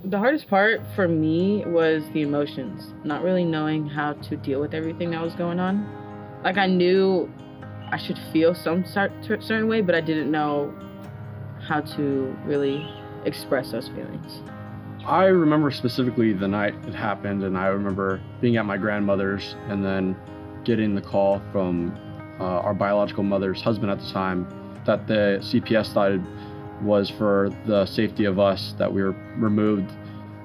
The hardest part for me was the emotions, not really knowing how to deal with everything that was going on. Like, I knew I should feel some certain way, but I didn't know how to really express those feelings. I remember specifically the night it happened, and I remember being at my grandmother's and then getting the call from our biological mother's husband at the time that the CPS thought it was for the safety of us that we were removed.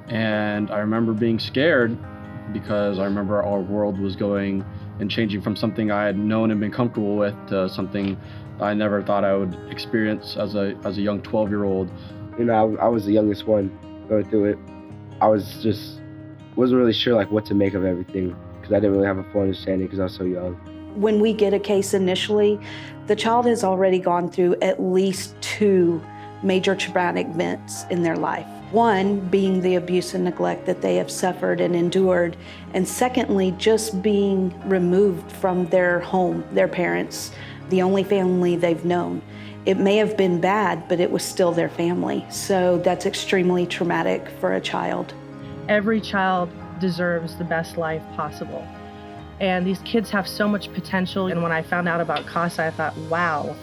And I remember being scared because I remember our world was going and changing from something I had known and been comfortable with to something I never thought I would experience as a young 12-year-old. You know, I was the youngest one going through it. I wasn't really sure like what to make of everything because I didn't really have a full understanding because I was so young. When we get a case initially, the child has already gone through at least 2 major traumatic events in their life. One being the abuse and neglect that they have suffered and endured, and secondly, just being removed from their home, their parents, the only family they've known. It may have been bad, but it was still their family. So that's extremely traumatic for a child. Every child deserves the best life possible. And these kids have so much potential. And when I found out about CASA, I thought, wow,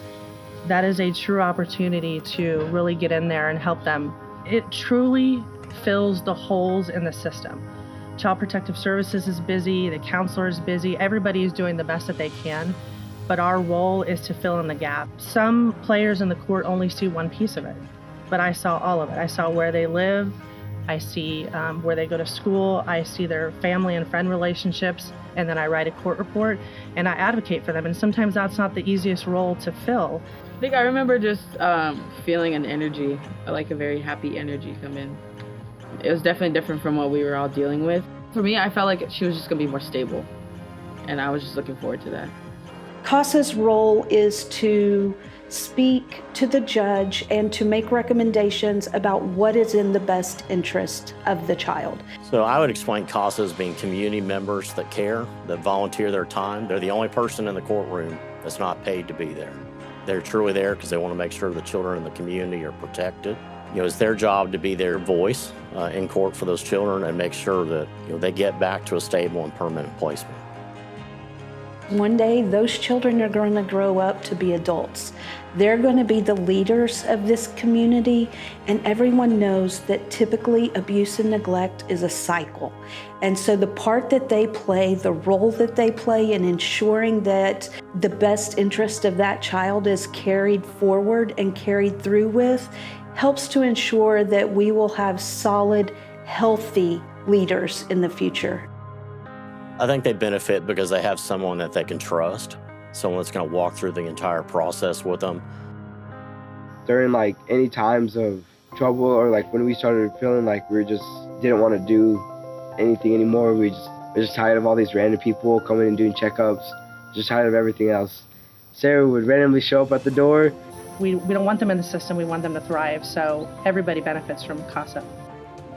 that is a true opportunity to really get in there and help them. It truly fills the holes in the system. Child Protective Services is busy, the counselor is busy, everybody is doing the best that they can, but our role is to fill in the gap. Some players in the court only see one piece of it, but I saw all of it. I saw where they live, I see where they go to school, I see their family and friend relationships, and then I write a court report and I advocate for them. And sometimes that's not the easiest role to fill. I think I remember just feeling an energy, like a very happy energy come in. It was definitely different from what we were all dealing with. For me, I felt like she was just gonna be more stable, and I was just looking forward to that. CASA's role is to speak to the judge and to make recommendations about what is in the best interest of the child. So I would explain CASA as being community members that care, that volunteer their time. They're the only person in the courtroom that's not paid to be there. They're truly there because they want to make sure the children in the community are protected. You know, it's their job to be their voice in court for those children and make sure that they get back to a stable and permanent placement. One day, those children are going to grow up to be adults. They're going to be the leaders of this community, and everyone knows that typically abuse and neglect is a cycle. And so the part that they play, the role that they play in ensuring that the best interest of that child is carried forward and carried through with, helps to ensure that we will have solid, healthy leaders in the future. I think they benefit because they have someone that they can trust, someone that's going to walk through the entire process with them. During like any times of trouble or like when we started feeling like we just didn't want to do anything anymore, we're just tired of all these random people coming and doing checkups, just tired of everything else. Sarah would randomly show up at the door. We don't want them in the system, we want them to thrive, so everybody benefits from CASA.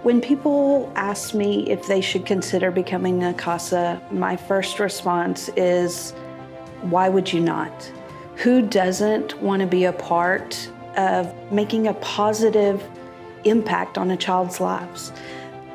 When people ask me if they should consider becoming a CASA, my first response is, why would you not? Who doesn't want to be a part of making a positive impact on a child's lives?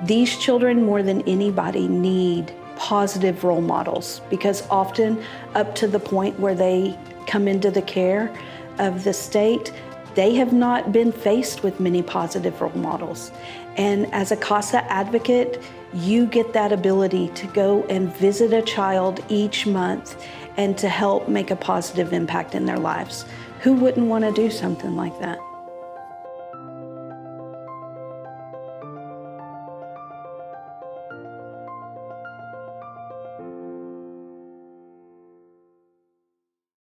These children, more than anybody, need positive role models because often up to the point where they come into the care of the state, they have not been faced with many positive role models. And as a CASA advocate, you get that ability to go and visit a child each month and to help make a positive impact in their lives. Who wouldn't want to do something like that?